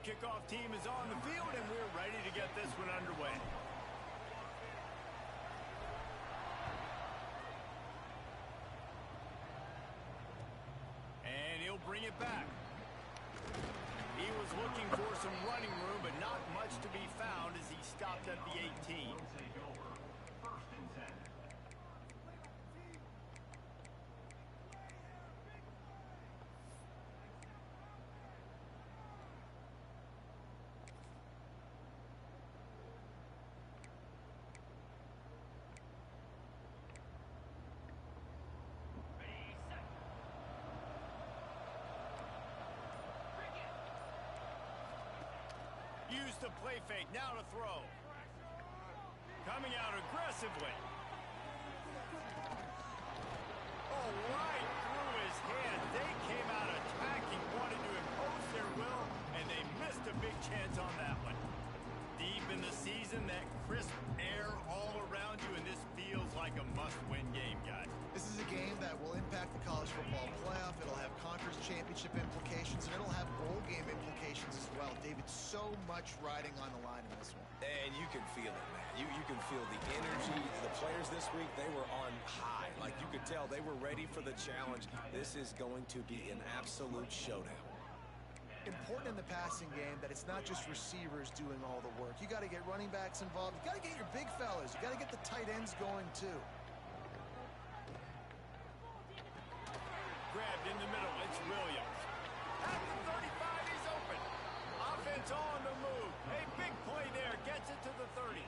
kickoff team is on the field, and we're ready to get this one underway. And he'll bring it back. He was looking for some running room, but not much to be found as he stopped at the 18. Use the play fake, now to throw. Coming out aggressively. Oh, right through his hand. They came out attacking, wanted to impose their will, and they missed a big chance on that one. Deep in the season, that crisp air all around you, and this feels like a must-win game, guys. This is a game that will impact the college football playoff. It'll have conference championship implications, and it'll have bowl game implications as well. David, so much riding on the line in this one. And you can feel it, man. You can feel the energy. The players this week, they were on high. Like, you could tell they were ready for the challenge. This is going to be an absolute showdown. Important in the passing game that it's not just receivers doing all the work. You got to get running backs involved. You got to get your big fellas. You got to get the tight ends going, too. Grabbed in the middle, it's Williams. At the 35, he's open. Offense on the move. A big play there, gets it to the 30.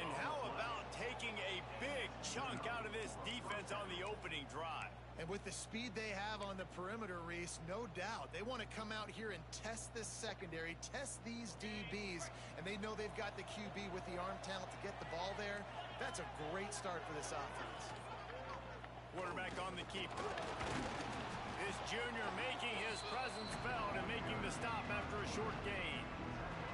And how about taking a big chunk out of this defense on the opening drive? And with the speed they have on the perimeter, Reese, no doubt, they want to come out here and test this secondary, test these DBs, and they know they've got the QB with the arm talent to get the ball there. That's a great start for this offense. Quarterback on the keeper. This junior making his presence felt and making the stop after a short gain.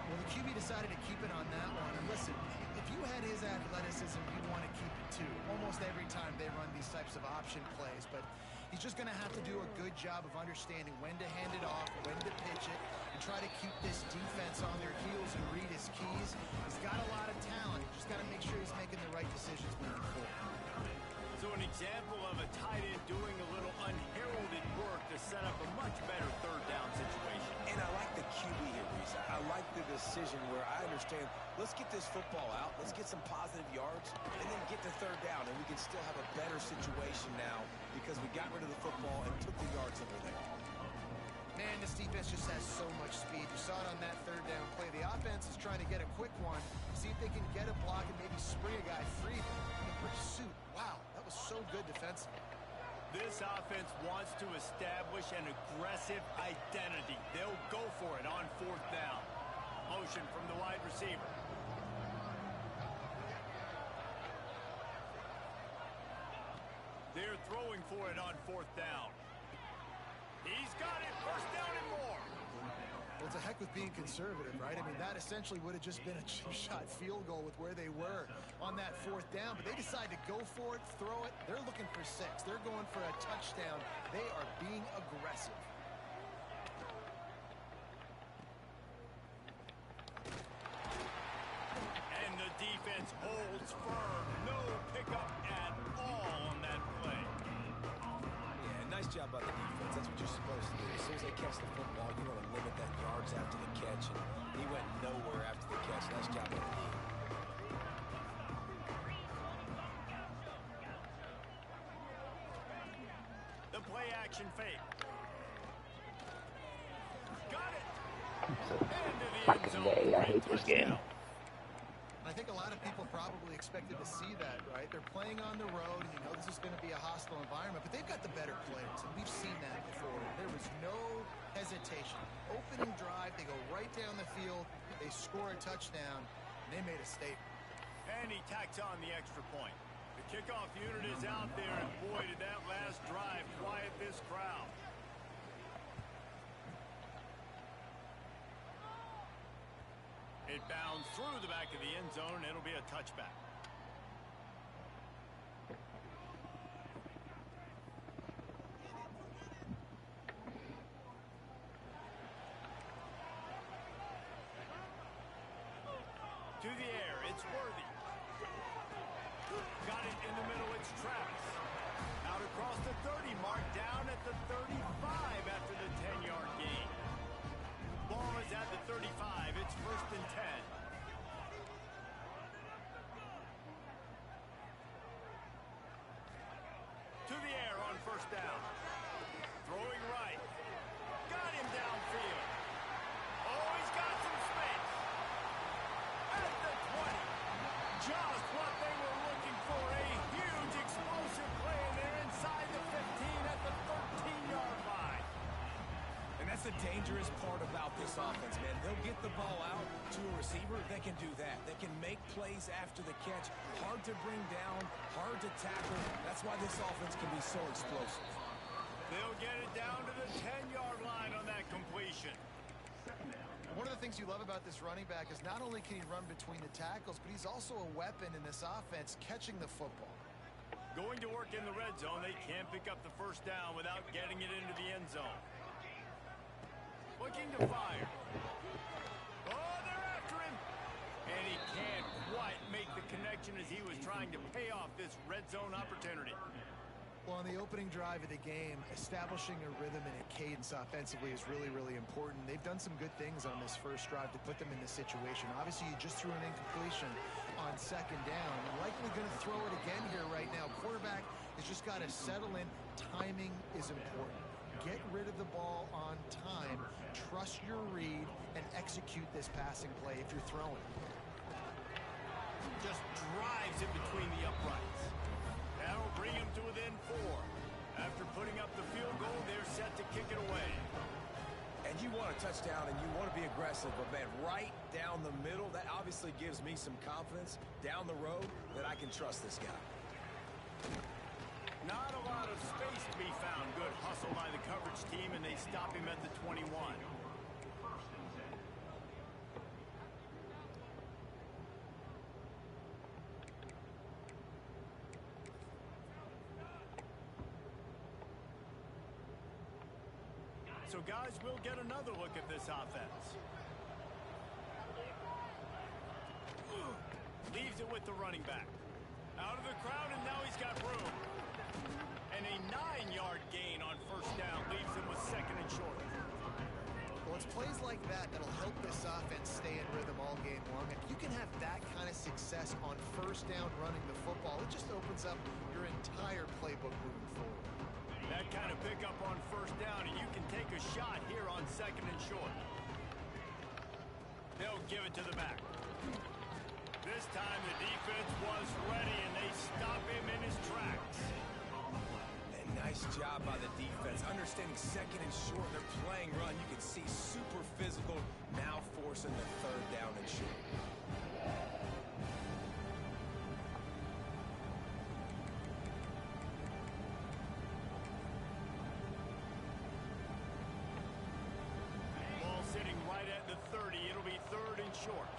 Well, the QB decided to keep it on that one. And listen, if you had his athleticism, you'd want to keep it too. Almost every time they run these types of option plays. But he's just going to have to do a good job of understanding when to hand it off, when to pitch it, and try to keep this defense on their heels and read his keys. He's got a lot of talent. He's just got to make sure he's making the right decisions moving forward. So an example of a tight end doing a little unheralded work to set up a much better third down situation. And I like the QB here, Reese. I like the decision where I understand, let's get this football out, let's get some positive yards, and then get to third down, and we can still have a better situation now because we got rid of the football and took the yards over there. Man, this defense just has so much speed. You saw it on that third down play. The offense is trying to get a quick one, see if they can get a block and maybe spring a guy free in pursuit. Wow, that was so good defensively. This offense wants to establish an aggressive identity. They'll go for it on fourth down. Motion from the wide receiver. They're throwing for it on fourth down. He's got it. First down and more. Well, it's a heck with being conservative, right? I mean, that essentially would have just been a chip shot field goal with where they were on that fourth down. But they decide to go for it, throw it. They're looking for 6. They're going for a touchdown. They are being aggressive. And the defense holds firm. No pickup at all on that play. Yeah, nice job by the defense. That's what you're supposed to do. As soon as they catch the football, you want to limit that yards after the catch. And he went nowhere after the catch. Nice job by the defense. The play action fake. Got it. Into the end zone. I hate this game. I think a lot of people probably expected to see that, right? They're playing on the road, and you know this is going to be a hostile environment, but they've got the better players, and we've seen that before. There was no hesitation. Opening drive, they go right down the field, they score a touchdown, and they made a statement. And he tacks on the extra point. The kickoff unit is out there, and boy, did that last drive quiet this crowd. It bounds through the back of the end zone, and it'll be a touchback. To the air, it's Worthy. Got it in the middle, it's Travis. Out across the 30 mark, down at the 35 after the 10-yard gain. Ball is at the 35, it's 1st and 10. To the air on 1st down. Throwing right. Got him downfield. Oh, he's got some space. At the 20. Just what they were looking for. A huge explosive play, and they're inside the 15 at the 13-yard line. And that's the dangerous part about this offense, man. They'll get the ball out to a receiver. They can do that. They can make plays after the catch. Hard to bring down, hard to tackle. That's why this offense can be so explosive. They'll get it down to the 10-yard line on that completion. One of the things you love about this running back is not only can he run between the tackles, but he's also a weapon in this offense, catching the football. Going to work in the red zone, they can't pick up the 1st down without getting it into the end zone. Looking to fire. Oh, they're after him. And he can't quite make the connection as he was trying to pay off this red zone opportunity. Well, on the opening drive of the game, establishing a rhythm and a cadence offensively is really, really important. They've done some good things on this first drive to put them in this situation. Obviously, you just threw an incompletion on 2nd down. Likely going to throw it again here right now. Quarterback has just got to settle in. Timing is important. Get rid of the ball on time. Trust your read and execute this passing play if you're throwing. Just drives it between the uprights. That'll bring him to within 4. After putting up the field goal, they're set to kick it away. And you want a touchdown and you want to be aggressive, but man, right down the middle, that obviously gives me some confidence down the road that I can trust this guy. Not a lot of space to be found. Good hustle by the coverage team, and they stop him at the 21. So, guys, we'll get another look at this offense. Leaves it with the running back. Out of the crowd, and now he's got room. And a 9-yard gain on 1st down leaves him with 2nd and short. Well, it's plays like that that'll help this offense stay in rhythm all game long. If you can have that kind of success on 1st down running the football, it just opens up your entire playbook moving forward. That kind of pickup on 1st down, and you can take a shot here on 2nd and short. They'll give it to the back. This time the defense was ready, and they stop him in his tracks. And nice job by the defense. Understanding 2nd and short, they're playing run. You can see super physical, now forcing the 3rd down and short. Ball sitting right at the 30. It'll be 3rd and short.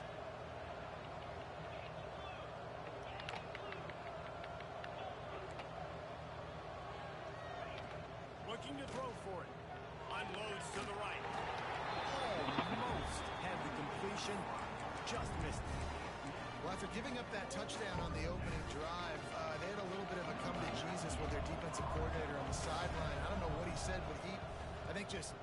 Looking to throw for it. Unloads to the right. Almost had the completion. Just missed it. Well, after giving up that touchdown on the opening drive, they had a little bit of a come to Jesus with their defensive coordinator on the sideline. I don't know what he said, but he, I think, just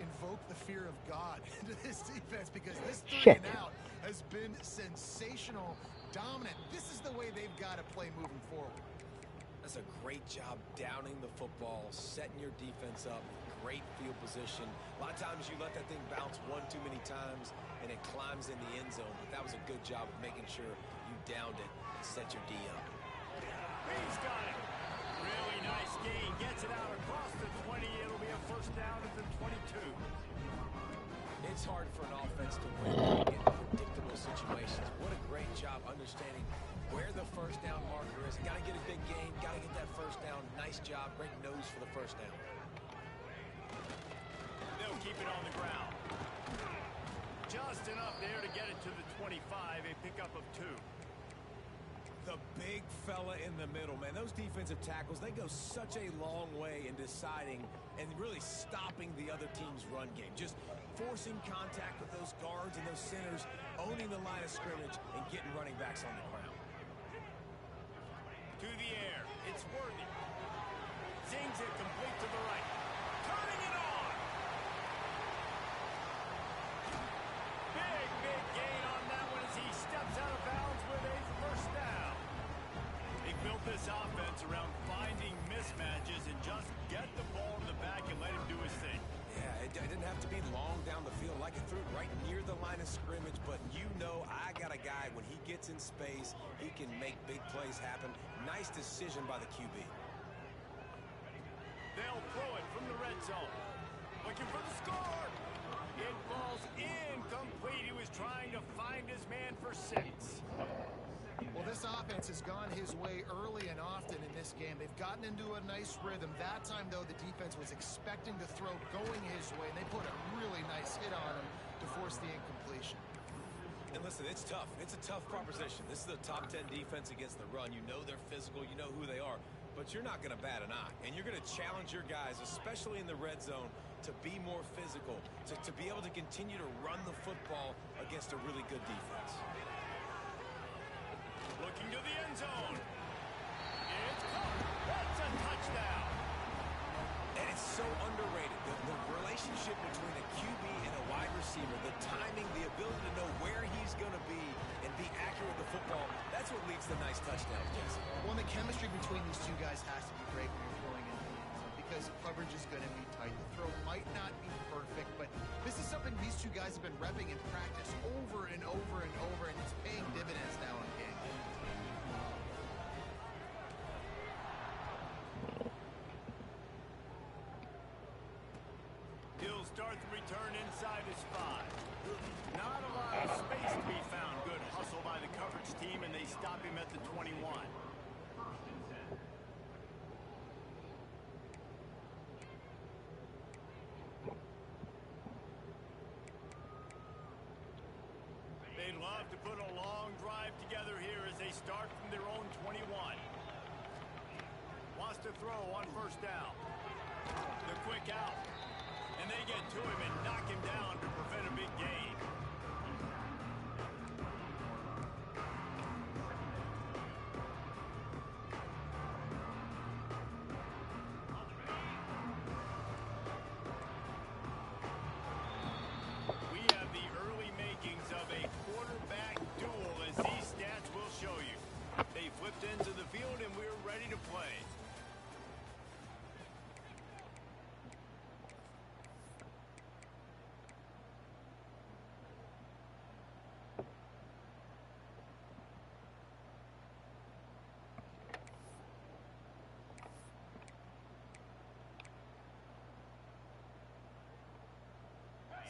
invoked the fear of God into this defense, because this 3 and out has been sensational, dominant. This is the way they've got to play moving forward. That's a great job downing the football, setting your defense up, great field position. A lot of times you let that thing bounce one too many times and it climbs in the end zone, but that was a good job of making sure you downed it and set your D up. He's got it. Really nice gain. Gets it out across the 20. It'll be a 1st down at the 22. It's hard for an offense to win when you get in predictable situations. What a great job understanding where the 1st down marker is. Got to get a big gain. Got to get that 1st down. Nice job. Great nose for the 1st down. They'll keep it on the ground. Just enough there to get it to the 25. A pickup of 2. The big fella in the middle, man. Those defensive tackles, they go such a long way in deciding and really stopping the other team's run game. Just forcing contact with those guards and those centers, owning the line of scrimmage, and getting running backs on the ground. To the air. It's Worthy. Zings it complete to the right. Turning it on. Big gain on that one as he steps out of bounds with a first down. They built this offense around finding mismatches and just get the ball in the back and let him do his thing. Yeah, it didn't have to be long down the field. Like it threw it right near the line of scrimmage, but you know I got a guy, when he gets in space, he can make big plays happen. Nice decision by the QB. They'll throw it from the red zone. Looking for the score. It falls incomplete. He was trying to find his man for 6. Well, this offense has gone his way early and often in this game. They've gotten into a nice rhythm. That time, though, the defense was expecting to throw going his way, and they put a really nice hit on him to force the incompletion. And listen, it's tough. It's a tough proposition. This is a top 10 defense against the run. You know they're physical. You know who they are. But you're not going to bat an eye. And you're going to challenge your guys, especially in the red zone, to be more physical, to be able to continue to run the football against a really good defense. Looking to the end zone. It's caught. That's a touchdown. And it's so underrated. The relationship between a QB and a wide receiver, the timing, the ability to know where he's going to be and be accurate with the football, that's what leads to nice touchdowns, Jason. Well, the chemistry between these two guys has to be great when you're throwing in the end zone because coverage is going to be tight. The throw might not be perfect, but this is something these two guys have been repping in practice over and over and over, and it's paying dividends now in game. He'll start the return inside his 5. Not a lot of space to be found. Good hustle by the coverage team, and they stop him at the 21. They'd love to put a long drive together here as they start from their own 21. Wants to throw on first down. The quick out. And they get to him and knock him down to prevent a big gain. We have the early makings of a quarterback duel, as these stats will show you. They flipped into the field and we're ready to play.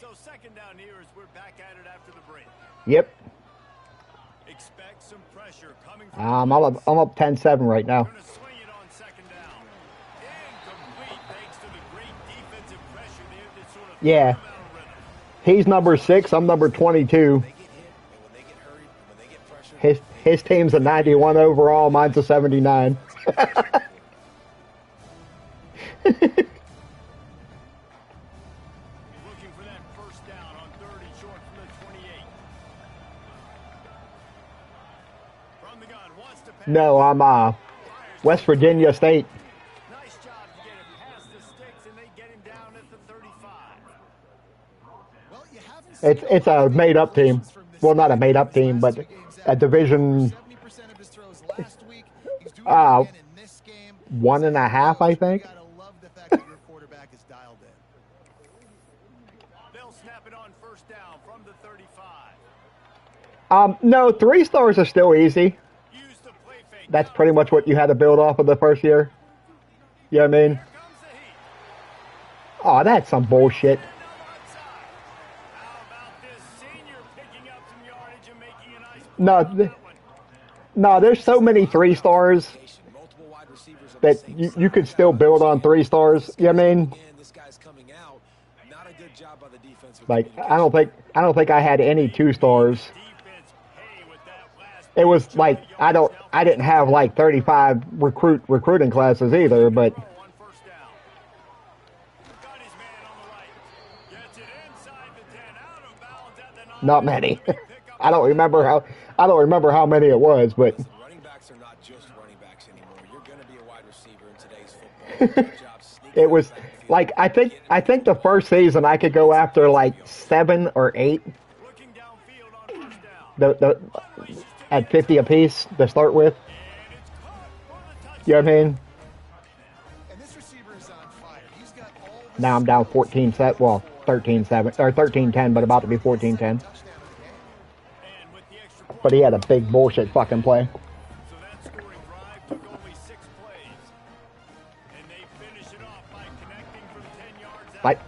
So second down here as we're back at it after the break. Yep. Expect some pressure coming from I'm up 10-7 right now. Gonna swing it on second down. Incomplete thanks to the great defensive pressure there that sort of Yeah. threw them out of rhythm. He's number 6. I'm number 22. They get hit, and when they get hurried, and when they get pressured, His team's a 91 overall. Mine's a 79. Looking for that first down on 3rd and short from the 28. From the gun, wants to pass. No, I'm West Virginia State. Nice job to get him past the sticks, and they get him down at the 35. Well, you haven't It's a made-up team. Well, not a made-up team, but a Division 70% of his throws last week. He's doing it uh, again in this game. 1.5, I think. You gotta love the fact that your quarterback is dialed in. They'll snap it on first down from the 35. No, 3 stars are still easy. Use the play fake. That's pretty much what you had to build off of the first year. You know what I mean? Here comes the heat. Oh, that's some bullshit. And now onside. How about this senior picking up some yardage and making a nice play No, on that one? No, there's so many 3 stars multiple wide receivers on that the same you side. could still build on 3 stars. You know what I mean? Again, this guy's coming out. Not a good job by the defense with Like communication. I don't think I had any 2 stars. Defense pay with that last it was like I didn't have like 35 recruiting classes either, but not many. I don't remember how many it was, but Running backs are not just running backs anymore. You're going to be a wide receiver in today's football. Good job sneaking it was out back the field. like I think the first season I could go after like 7 or 8 the at 50 apiece to start with. You know what I mean? And this receiver is on fire. He's got all the Now I'm down 14 set, well 13-7 or 13-10, but about to be 14-10. touchdown of the game. But he had a big bullshit fucking play. So that scoring drive took only 6 plays. And they finish it off by connecting from 10 yards out.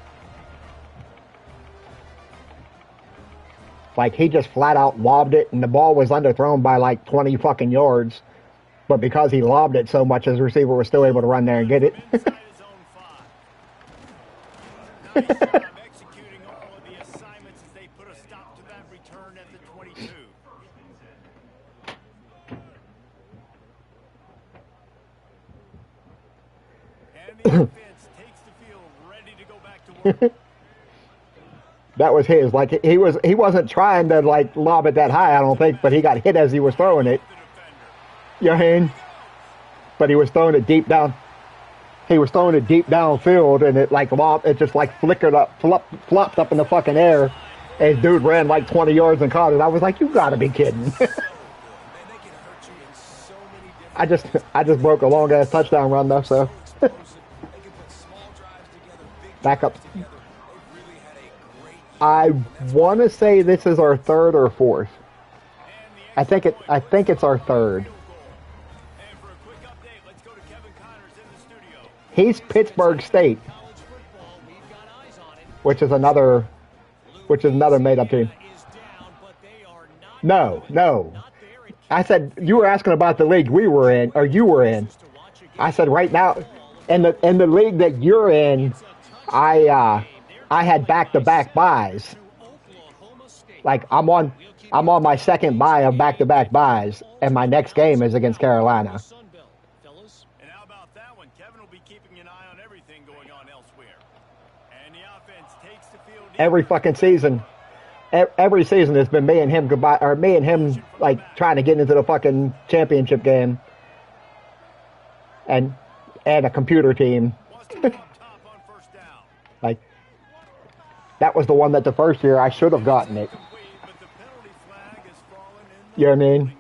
Like he just flat out lobbed it, and the ball was underthrown by like 20 fucking yards. But because he lobbed it so much, his receiver was still able to run there and get it. Inside his own 5. Nice job executing all of the assignments as they put a stop to that return at the 22. And the offense takes the field ready to go back to work. That was his. Like he wasn't trying to like lob it that high, I don't think, but he got hit as he was throwing it. You know what I mean? But he was throwing it deep down. He was throwing it deep downfield, and it just like flickered up, flopped up in the fucking air. And dude ran like 20 yards and caught it. I was like, you gotta be kidding. I just broke a long ass touchdown run though, so back up. I want to say this is our 3rd or 4th. I think it's our 3rd. And for a quick update, let's go to Kevin Connors in the studio. He's Pittsburg State, which is another made up team. No. I said you were asking about the league we were in, or you were in. I said right now, in the league that you're in, I had back-to-back buys. Like I'm on my second buy of back-to-back buys, and my next game is against Carolina. And how about that one? Kevin will be keeping an eye on everything going on elsewhere. And the offense takes the field. Every fucking season. Every season it's been me and him goodbye, or me and him like trying to get into the fucking championship game, and a computer team. Like that was the one that the first year I should have gotten it. You know what I mean?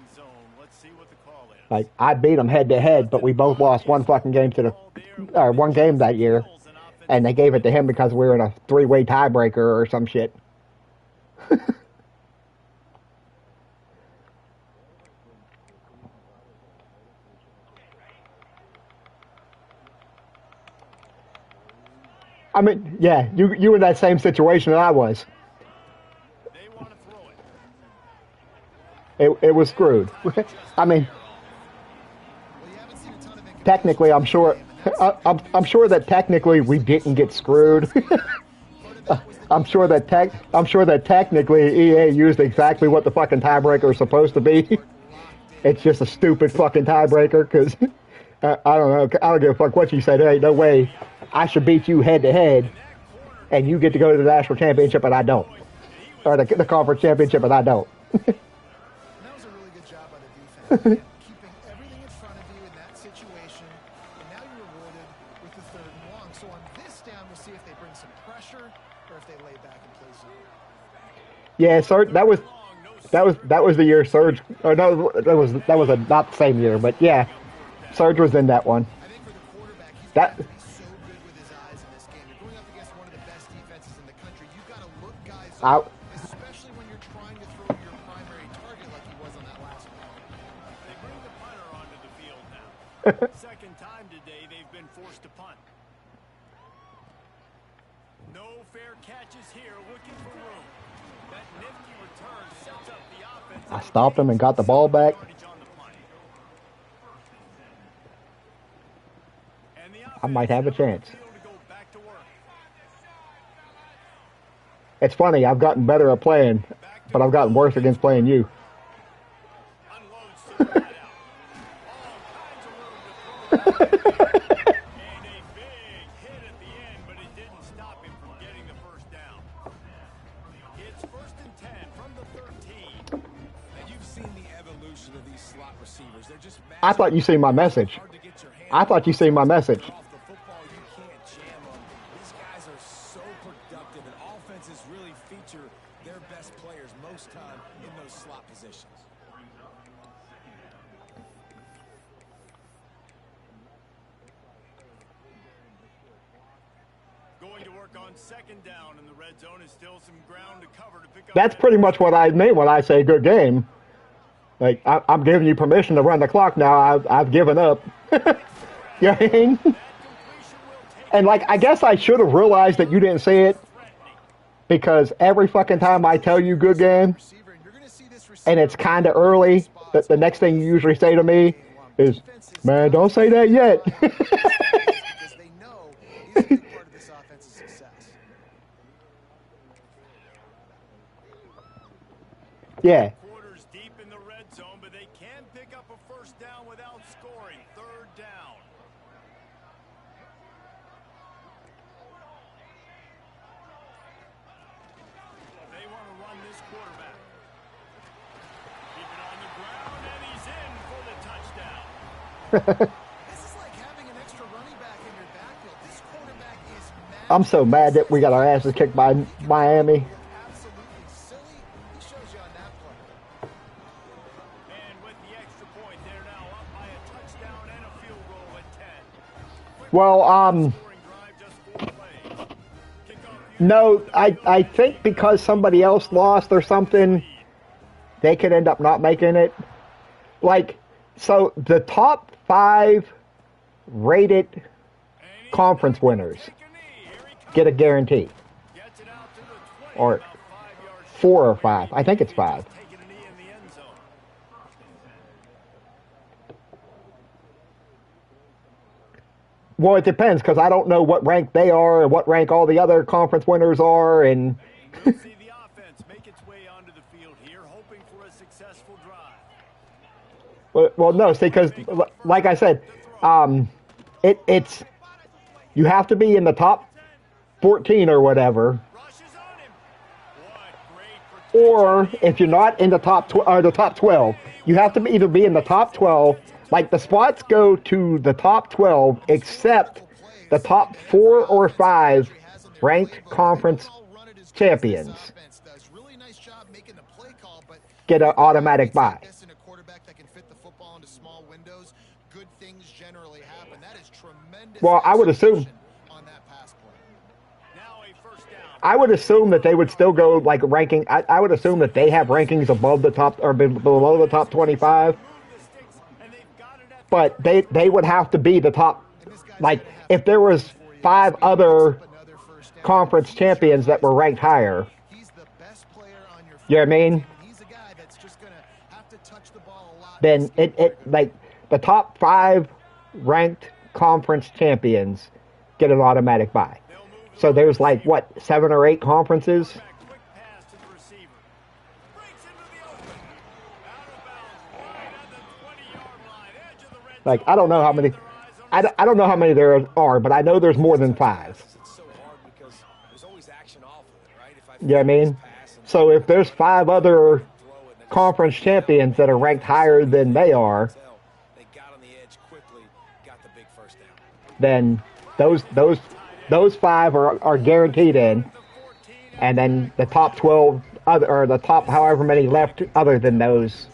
Like I beat them head to head, but we both lost one fucking game one game that year, and they gave it to him because we were in a 3-way tiebreaker or some shit. I mean, yeah, you were in that same situation that I was. It was screwed. I mean, technically, I'm sure that technically we didn't get screwed. I'm sure that technically EA used exactly what the fucking tiebreaker is supposed to be. It's just a stupid fucking tiebreaker because I don't know. I don't give a fuck what you say. There ain't no way I should beat you head to head, and you get to go to the national championship and I don't, or the conference championship and I don't. That was a really good job by the defense, keeping everything in front of you in that situation, and now you're rewarded with the 3rd and long. So on this down, we'll see if they bring some pressure or if they lay back and play zone. Yeah, Serge, that was the year Serge. Or no, that was not the same year, but yeah, Serge was in that one. I think for the quarterback, he's That got to be so good with his eyes in this game. You're going up against one of the best defenses in the country. You've got to look guys Out. up, especially when you're trying to throw your primary target like he was on that last one. They bring the punter onto the field now. Second time today they've been forced to punt. No fair catches here, looking for room. That nifty return sets up the offense. I stopped him and got the ball back. I might have a chance. It's funny, I've gotten better at playing, but I've gotten worse against playing you. a big hit at the end, but it didn't stop him from getting the first down. It's 1st and 10 from the 13. And you've seen the evolution of these slot receivers. They're just I thought you seen my message. hard to get your hands I thought you seen my message. off the football. You can't jam them. These guys are so productive, and offenses really feature their best players most time in those slot positions. Going to work on 2nd down, and the red zone is still some ground to cover to pick up. That's pretty much what I mean when I say good game. Like, I'm giving you permission to run the clock now. I've given up. You know what I mean? And, like, I guess I should have realized that you didn't say it, because every fucking time I tell you good game, and it's kind of early, the next thing you usually say to me is, man, don't say that yet. Because they know he's a big part of this offense's success. Yeah. Quarters deep in the red zone, but they can pick up a 1st down without scoring. 3rd down. They want to run this quarterback. Keep it on the ground, and he's in for the touchdown. This is like having an extra running back in your backfield. This quarterback is mad. I'm so mad that we got our asses kicked by Miami. Absolutely silly. He shows you on that play. And with the extra point, they're now up by a touchdown and a field goal at 10. Well, Scoring drive, just 4 plays. Kickoff no, I think because somebody else lost or something, they could end up not making it. Like, so the top 5 rated conference winners get a guarantee. gets it out to the 20, Or about 5 yards 4 or 5. I think it's 5. taking a knee in the end zone. Well, it depends, because I don't know what rank they are and what rank all the other conference winners are. And We'll see the offense make its way onto the field here, hoping for a successful drive. well, no, see, because like I said, it's you have to be in the top 14 or whatever, Rushes on him. What great protection. or if you're not in the top 12, you have to either be in the top 12. Like, the spots go to the top 12, except the top 4 or 5 ranked conference champions get an automatic bye. In a quarterback that can fit the football into small windows, good things generally happen. That is tremendous. Well, I would assume execution on that pass play. Now a 1st down. I would assume that they would still go like ranking. I would assume that they have rankings above the top or below the top 25. Move the sticks, and they've got it at But they would have to be the top. Like, if there was 5 other conference champions that were ranked higher, He's the best player on your you know what I mean? He's a guy that's just going to have to touch the ball a lot. Then it like the top 5 ranked conference champions get an automatic bye. So there's like what, 7 or 8 conferences. quick pass to the receiver. Breaks into the open. Out of bounds, right at the 20-yard line, edge of the red Like, zone. I don't know how many. I don't know how many there are, but I know there's more than 5. It's so hard because there's always action off of it, right? If I You know what I mean? So if there's 5 other conference champions that are ranked higher than they are, they got on the edge quickly, got the big 1st down. then those 5 are guaranteed in, and then the top 12 other, or the top however many left other than those,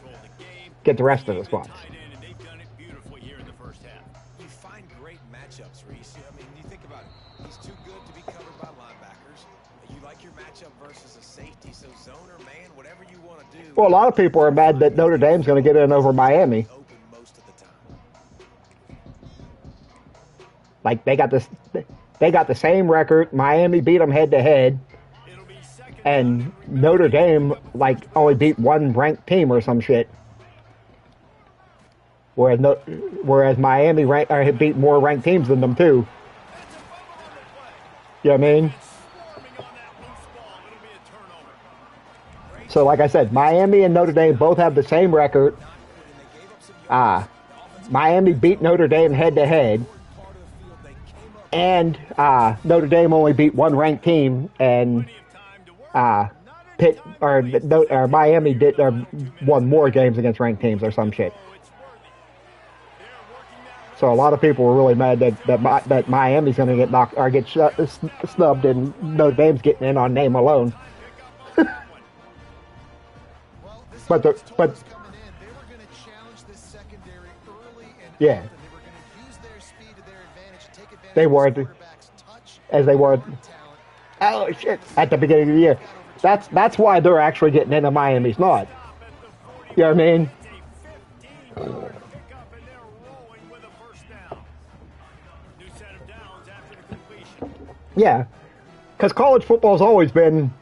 get the rest of the spots. Tight end, and they've done it beautifully here in the 1st half. You find great matchups, Reese. I mean, you think about it. He's too good to be covered by linebackers. You like your matchup versus a safety, so zone or man, whatever you want to do. Well, a lot of people are mad that Notre Dame's going to get in over Miami. Open most of the time. Like, they got the same record. Miami beat them head to head, It'll be 2nd and Notre Dame like only beat one ranked team or some shit. Whereas Miami beat more ranked teams than them too. You know what I mean? swarming on that loose ball. It'll be a turnover. So like I said, Miami and Notre Dame both have the same record. Miami beat Notre Dame head-to-head, and Notre Dame only beat one ranked team, and Miami won more games against ranked teams or some shit. So a lot of people were really mad that Miami's going to get knocked or get snubbed, and Notre Dame's getting in on name alone. but yeah, they were as they were. Oh shit! At the beginning of the year, that's why they're actually getting into Miami's not. You know what I mean? Yeah, because college football's always been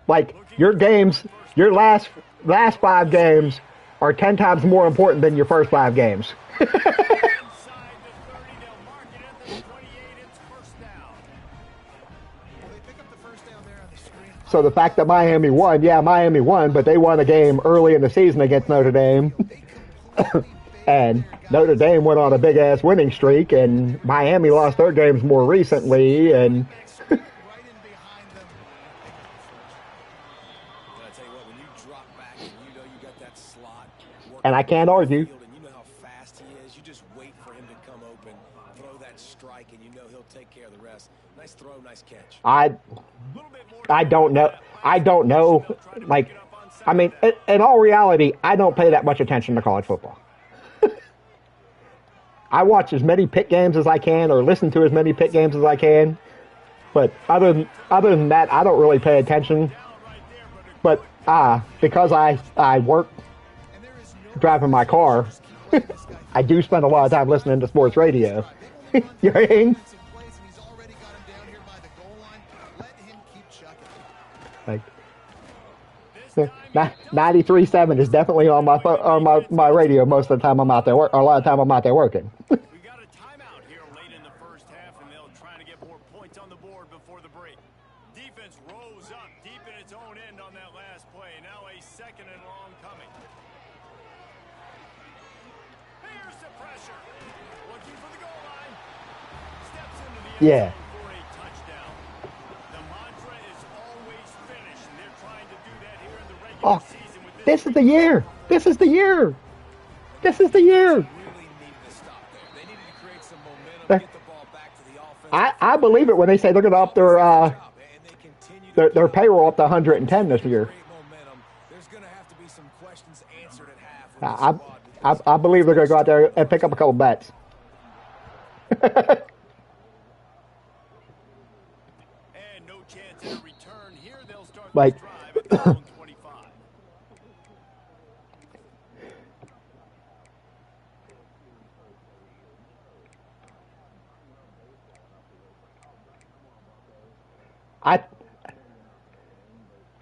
like your games, your last 5 games are 10 times more important than your first 5 games. So the fact that Miami won, but they won a game early in the season against Notre Dame. And Notre Dame went on a big-ass winning streak, and Miami lost their games more recently, and... and I can't argue. You know how fast he is. You just wait for him to come open, throw that strike, and you know he'll take care of the rest. Nice throw, nice catch. I don't know. I don't know. Like, I mean, in all reality, I don't pay that much attention to college football. I watch as many Pitt games as I can, or listen to as many Pitt games as I can. But other than that, I don't really pay attention. But because I work driving my car, I do spend a lot of time listening to sports radio. You know what I mean? Like 93.7 is definitely on my radio most of the time I'm out there. A lot of time I'm out there working. We got a timeout here late in the first half, and they'll try to get more points on the board before the break. Defense rose up deep in its own end on that last play. Now a second and long coming. Here's the pressure. Looking for the goal line. Steps into the end zone for a touchdown. The mantra is always finish, and they're trying to do that here in the regular season with this is the year. This is the year. This is the year. I believe it when they say they're going to up their payroll up to 110 this year. I believe they're going to go out there and pick up a couple bets. And no chance at a return here. They'll start Like, this drive at the long 25.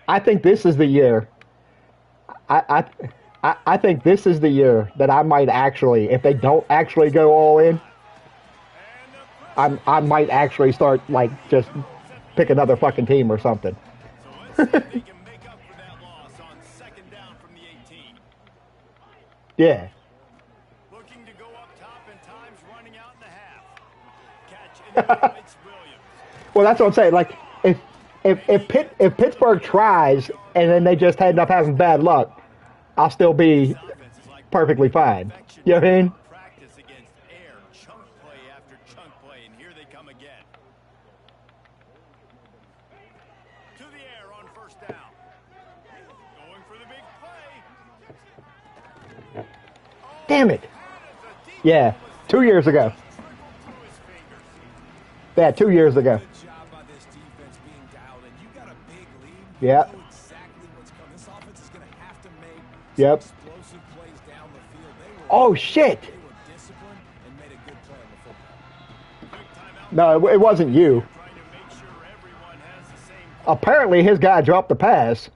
I think this is the year. I think this is the year that I might actually, if they don't actually go all in, I might actually start like just pick another fucking team or something. So let's see if they can make up for that loss on second down from the 18. Yeah. Looking to go up top, and time's running out in the half. Catch in the middle, it's Williams. Well, that's what I'm saying. Like, if Pittsburgh tries and then they just end up having bad luck, I'll still be perfectly fine. You know what I mean? Practice against air, chunk play after chunk play, and here they come again. To the air on first down. Going for the big play. Damn it. Yeah, 2 years ago. Yeah, 2 years ago. Good job by this defense being dialed in. You got a big lead. Yeah. You know exactly what's coming. This offense is going to have to make Yep. explosive plays down the field. Oh, shit. They were disciplined and made a good play on the football. Quick timeout. No, it wasn't you. Trying to make sure everyone has the same. Apparently, his guy dropped the pass.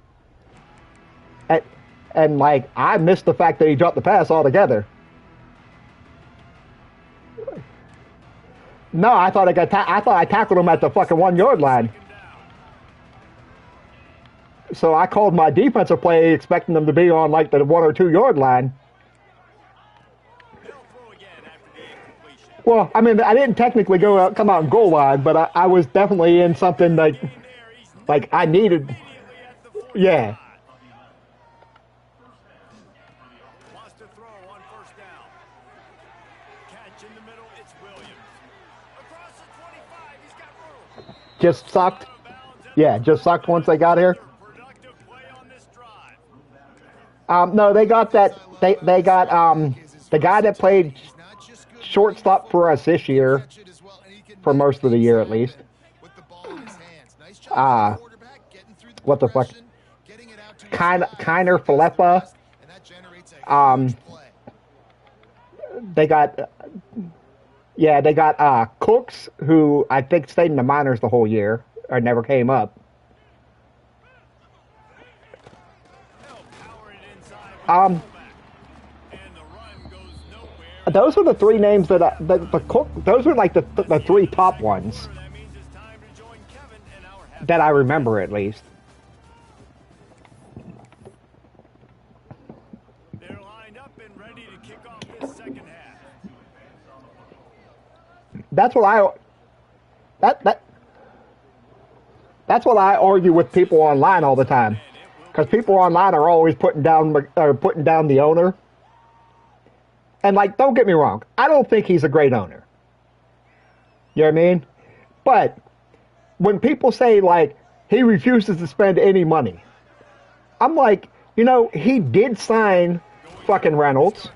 And like, I missed the fact that he dropped the pass altogether. No, I thought I tackled him at the fucking 1 yard line. So I called my defensive play expecting them to be on like the 1 or 2 yard line. They'll throw again. Well, I mean, I didn't technically come out and goal line, but I was definitely in something like I needed. Yeah. Wants to throw on first down. Catch in the middle, it's Williams. Across the 25, he's got room. Just sucked. Yeah, just sucked once they got here. Productive play on this drive. No, they got that. They got the guy that played shortstop for us this year, for most of the year at least. What the fuck? Kiner Falepa. They got, yeah, they got Cooks, who I think stayed in the minors the whole year, or never came up. Those are the three names that the Cook. Those are like the three top ones that I remember at least. They're lined up and ready to kick off this second half. That's what I argue with people online all the time, because people online are always putting down the owner. And like, don't get me wrong, I don't think he's a great owner. You know what I mean? But when people say like he refuses to spend any money, I'm like, you know, he did sign fucking Reynolds.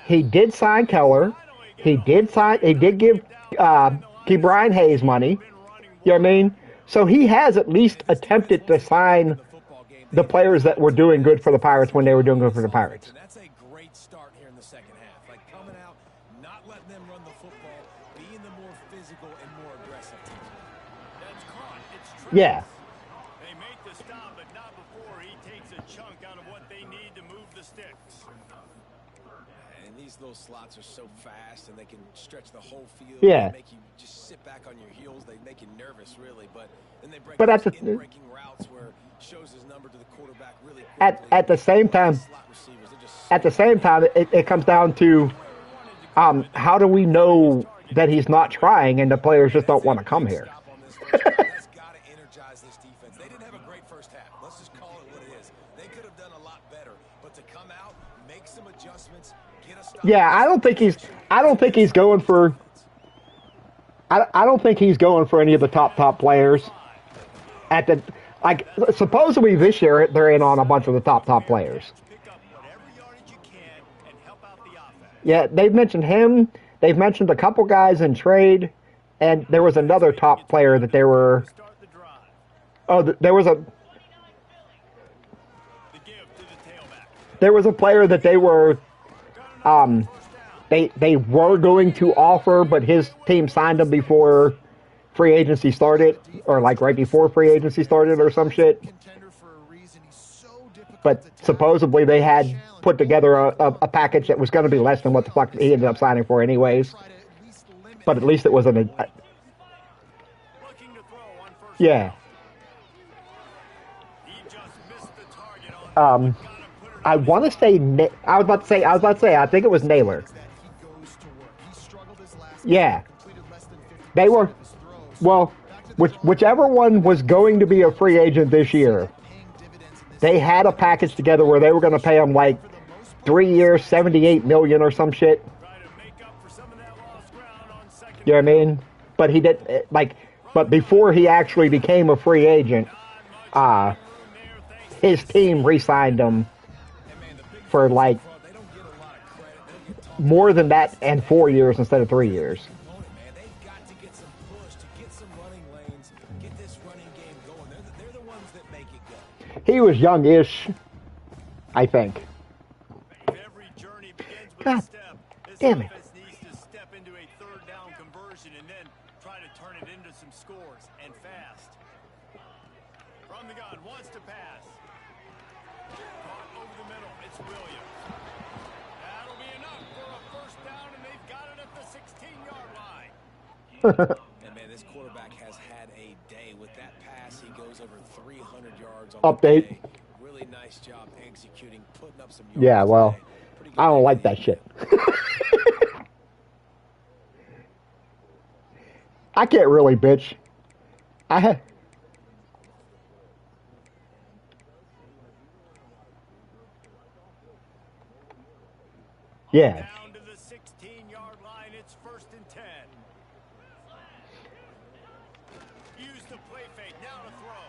He did sign Keller. He did give Brian Hayes money. You know what I mean? So he has at least attempted to sign the players that were doing good for the Pirates when they were doing good for the Pirates. That's a great start here in the second half. Like coming out, not letting them run the football, being the more physical and more aggressive team. That's caught. It's true. Yeah. They make the stop, but not before he takes a chunk out of what they need to move the sticks. And these little slots are so fast, and they can stretch the whole field. Yeah. They make you just sit back on your heels. They make you nervous, really. But then they break But those in-breaking routes where shows his number to the quarterback really quickly. At the same time, it comes down to how do we know that he's not trying and the players just don't want to come here? That's got to energize this defense. They didn't have a great first half. Let's just call it what it is. They could have done a lot better, but to come out, make some adjustments, get a stop. Yeah, I don't think he's going for. I don't think he's going for any of the top players. Supposedly this year they're in on a bunch of the top players. Yeah, they've mentioned him. They've mentioned a couple guys in trade, and there was another top player that they were. Oh, there was a player that they were. They were going to offer, but his team signed him before free agency started, or like right before free agency started, or some shit. But supposedly they had put together a package that was going to be less than what the fuck he ended up signing for anyways. But at least it was yeah. I want to say I was about to say I think it was Naylor. Yeah. They were, well, whichever one was going to be a free agent this year, they had a package together where they were going to pay him like 3 years, $78 million or some shit. You know what I mean? But he did but before he actually became a free agent, his team re-signed him for like more than that and 4 years instead of 3 years. He was young-ish, I think. God damn it. Needs to step into a third down conversion and then try to turn it into some scores, and fast. From the gun, wants to pass. Caught over the middle, it's Williams. That'll be enough for a first down, and they've got it at the 16-yard line. And man, this quarterback has had a day. With that pass, he goes over 300 yards on Update. the day. Really nice job executing, putting up some yards. Yeah, well, I don't like that shit. I can't really bitch. Yeah. Down to the 16-yard line. It's 1st and 10. Use the play fake. Now to throw.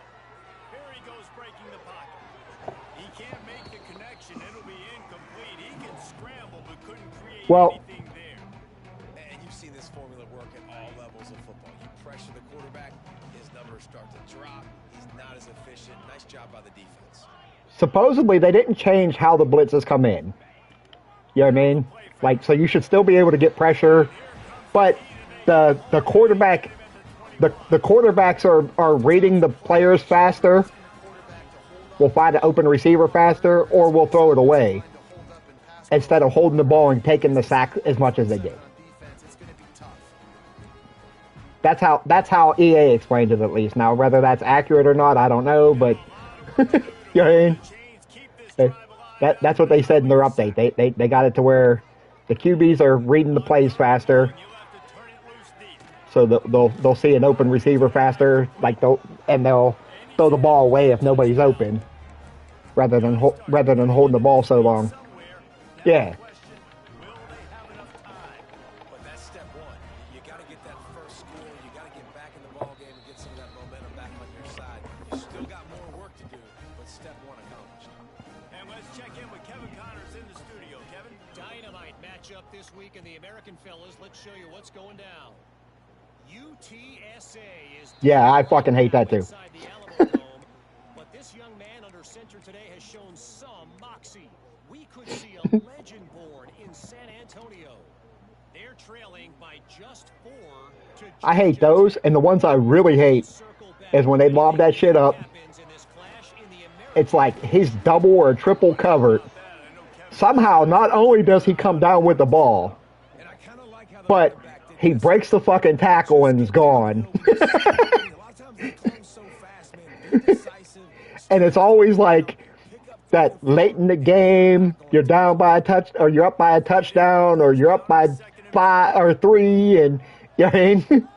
Here he goes breaking the pocket. He can't make the connection. It'll be incomplete. He can scramble but couldn't create anything there. And you've seen this formula work at all levels of football. You pressure the quarterback, his numbers start to drop. He's not as efficient. Nice job by the defense. Supposedly, they didn't change how the blitzes come in. You know what I mean? Like, so you should still be able to get pressure, but the quarterback, the quarterbacks are reading the players faster. We'll find an open receiver faster, or we'll throw it away instead of holding the ball and taking the sack as much as they did. That's how EA explains it, at least. Now, whether that's accurate or not, I don't know, but you know what I mean? That's what they said in their update. They got it to where the QBs are reading the plays faster, so they'll see an open receiver faster, like they'll throw the ball away if nobody's open, rather than holding the ball so long. Yeah. But that's step one. You got to get that first score. You got to get back in the ball game and get some of that momentum back on your side. You still got more work to do, but step one accomplished. And let's check in with Kevin Connors in the studio. Kevin? Dynamite matchup this week in the American fellas. Let's show you what's going down. UTSA is Yeah, I fucking hate that too. But this young man under center today has shown some moxie. We could see a legend born in San Antonio. They're trailing by just 4 to I hate those, and the ones I really hate is when they lob that shit up. It's like he's double or triple covered. Somehow, not only does he come down with the ball, but he breaks the fucking tackle and is gone. And it's always like that late in the game, you're down by a touch, or you're up by a touchdown, or you're up by 5 or 3, and you know what I mean?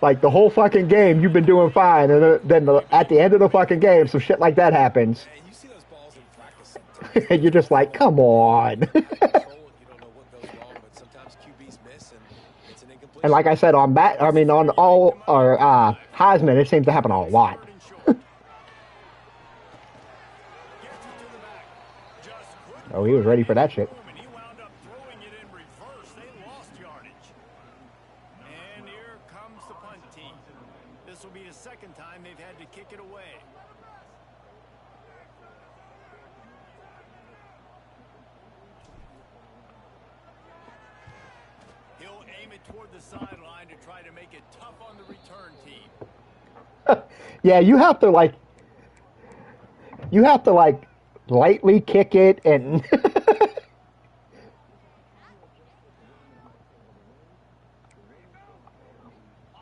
like the whole fucking game, you've been doing fine, and then at the end of the fucking game, some shit like that happens. And you're just like, come on. And like I said, on all or Heisman, it seems to happen a lot. Oh, he was ready for that shit. He wound up throwing it in reverse. They lost yardage. And here comes the punt team. This will be the second time they've had to kick it away. He'll aim it toward the sideline to try to make it tough on the return team. Yeah, you have to lightly kick it and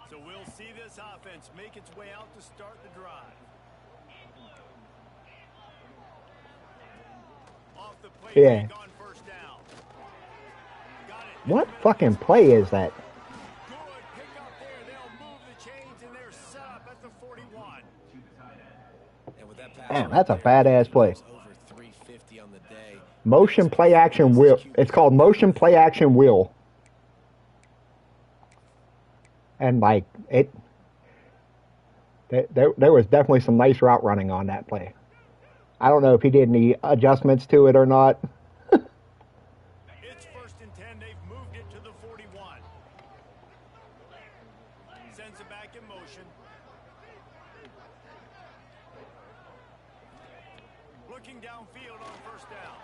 So we'll see this offense make its way out to start the drive. Off the play, yeah. on first down. Got it. What fucking play is that? Good pick up there. They'll move the chains and they're set up at the 41. And with that pass, Damn, that's a badass play. over 350 on the day. Motion play action wheel. It's called motion play action wheel. And like there was definitely some nice route running on that play. I don't know if he did any adjustments to it or not. It's 1st and 10. They've moved it to the 41. Sends it back in motion. Looking downfield on first down.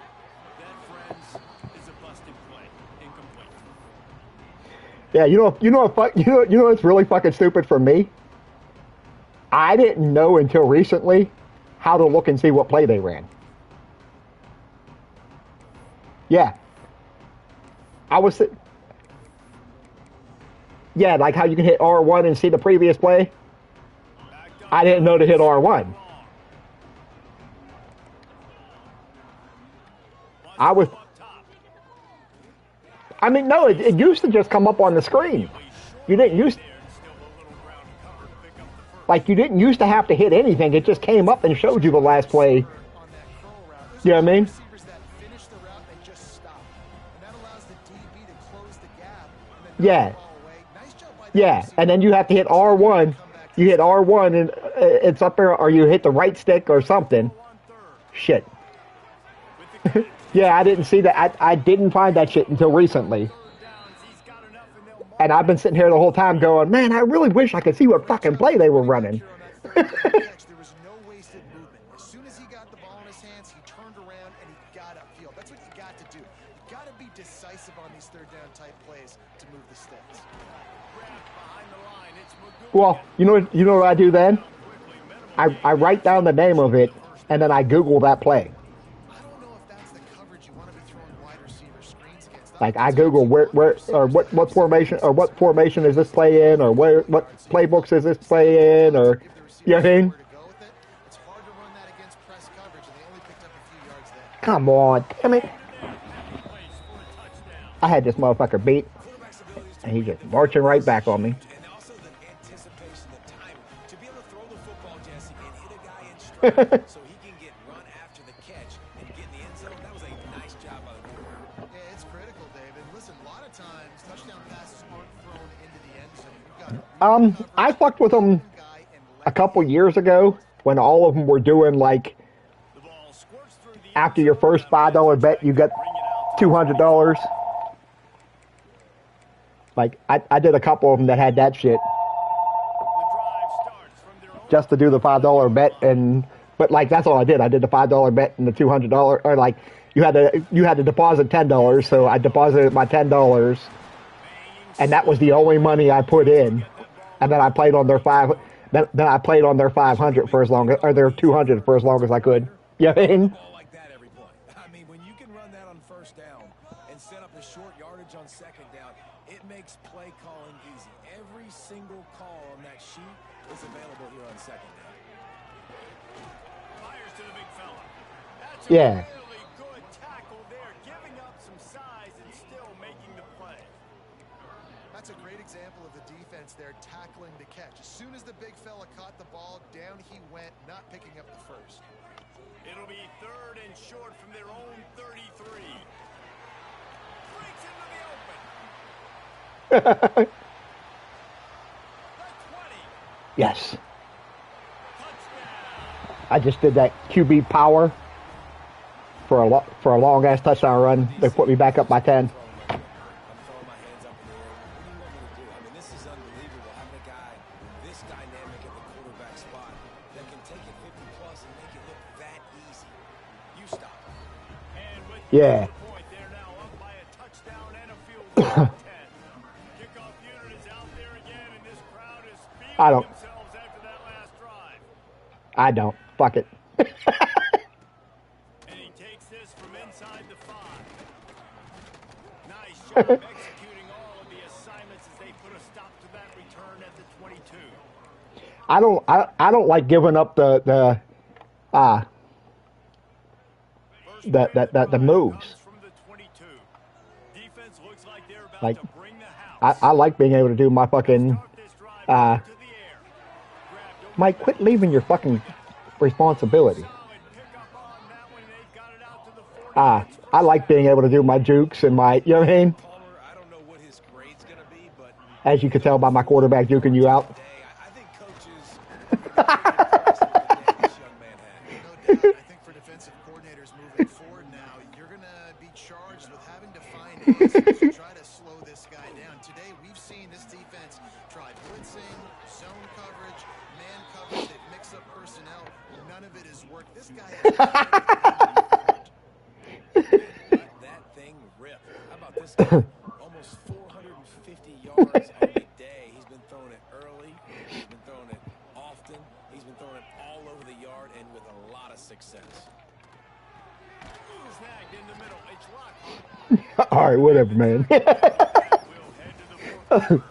That, friends, is a busted play. Incomplete. Yeah, you know what's really fucking stupid for me? I didn't know until recently how to look and see what play they ran. Yeah. Yeah, like how you can hit R1 and see the previous play. I didn't know to hit R1. I mean, no, it used to just come up on the screen. You didn't use, like, you didn't used to have to hit anything. It just came up and showed you the last play. You know what I mean? Yeah. Yeah, and then you have to hit R1. You hit R1 and it's up there, or you hit the right stick or something. Shit. Yeah, I didn't see that. I didn't find that shit until recently. And I've been sitting here the whole time going, man, I really wish I could see what fucking play they were running. There was no wasted movement. As soon as he got the ball in his hands, he turned around and he got upfield. That's what you got to do. You got to be decisive on these third down type plays to move the sticks. Well, you know what I do then? I write down the name of it, and then I Google that play. I don't know if that's the coverage you want to be throwing wide receiver screens against. Like I Google where or what formation, or what formation is this play in, or what playbooks is this play in, or you know what I mean? It's hard to run that against press coverage, and they only picked up a few yards there. Come on, damn it! I had this motherfucker beat, and he's just marching right back on me. So he can get run after the catch and get in the end zone. That was a nice job by the quarterback. Yeah, it's critical, David. Listen, a lot of times touchdown passes aren't thrown into the end zone. You've got I fucked with them a couple years ago when all of them were doing like after your first $5 bet you get $200. Like I did a couple of them that had that shit. Just to do the $5 bet, but like that's all I did. I did the $5 bet and the $200, or like you had to deposit $10, so I deposited my $10, and that was the only money I put in, and then I played on their then I played on their 500 for as long as, or their 200 for as long as I could. You know what I mean? Like that every play. I mean, when you can run that on first down and set up the short yardage on second down, it makes play calling easy. Every single call on that sheet is available here on second down. Fires to the big fella. That's Yeah. a really good tackle there, giving up some size and still making the play. That's a great example of the defense there tackling the catch. As soon as the big fella caught the ball, down he went, not picking up the first. It'll be third and short from their own 33. Breaks into the open. Yes. I just did that QB power for a long ass touchdown run. They put me back up by 10. I'm throwing my hands up in the air. What do you want me to do? I mean, this is unbelievable. Having a guy this dynamic at the quarterback spot that can take it 50 plus and make it look that easy. You stop. And with Yeah. the point, they're now up by a touchdown and a field goal. 10. Kickoff unit is out there again, and this crowd is feeling I don't. themselves after that last drive. I don't. Fuck it. And he takes this from inside the 5. Nice job executing all of the assignments as they put a stop to that return at the 22. I don't like giving up the moves. From the 22. Defense looks like they're about Like, to bring the house. I like being able to do my fucking Start this drive to the air. Grabbed over Mike, quit leaving your fucking responsibility. solid pickup on that one, and they've got it out to the 40. I like being able to do my jukes and my, you know what I mean? Palmer, I don't know what his grade's going to be, but As you can tell by my quarterback juking you out. today, I think coaches are going to be impressed with what this young man had. No doubt. I think for defensive coordinators moving forward now, you're going to be charged with having to find answers to try to slow this guy down. Today, we've seen this defense try blitzing, zone coverage, man coverage. They've mixed up personnel. None of it has worked. This guy has Let that thing rip. How about this guy? Almost 450 yards on the day. He's been throwing it early. He's been throwing it often. He's been throwing it all over the yard and with a lot of success. Snagged in the middle. It's locked. All right, whatever, man. We'll head to the 4.